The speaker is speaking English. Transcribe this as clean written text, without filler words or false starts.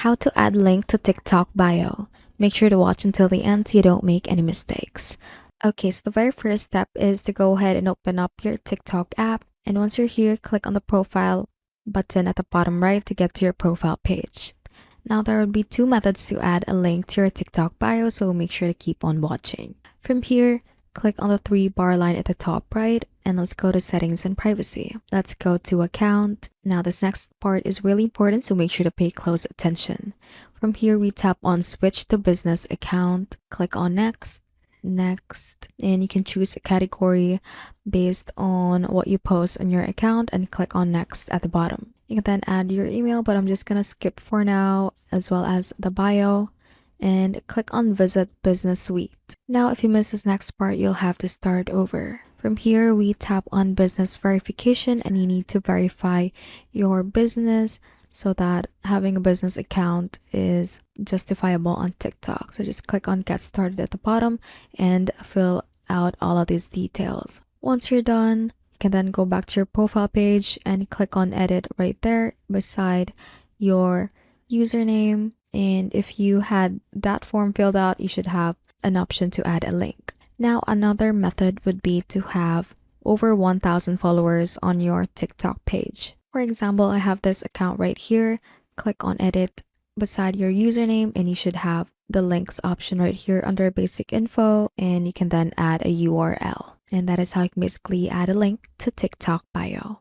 How to add link to TikTok bio. Make sure to watch until the end so you don't make any mistakes. Okay, so the very first step is to go ahead and open up your TikTok app. And once you're here, click on the profile button at the bottom right to get to your profile page. Now there will be two methods to add a link to your TikTok bio, so make sure to keep on watching. From here, click on the three bar line at the top right and let's go to settings and privacy. Let's go to account. Now this next part is really important, so make sure to pay close attention. From here, we tap on switch to business account, click on next, and you can choose a category based on what you post on your account and click on next at the bottom. You can then add your email, but I'm just gonna skip for now, as well as the bio, and click on visit business suite. Now if you miss this next part, you'll have to start over. From here, we tap on business verification and you need to verify your business so that having a business account is justifiable on TikTok. So just click on get started at the bottom and fill out all of these details. Once you're done, you can then go back to your profile page and click on edit right there beside your username. And if you had that form filled out, you should have an option to add a link. Now, another method would be to have over 1,000 followers on your TikTok page. For example, I have this account right here. Click on edit beside your username and you should have the links option right here under basic info, and you can then add a URL. And that is how you can basically add a link to TikTok bio.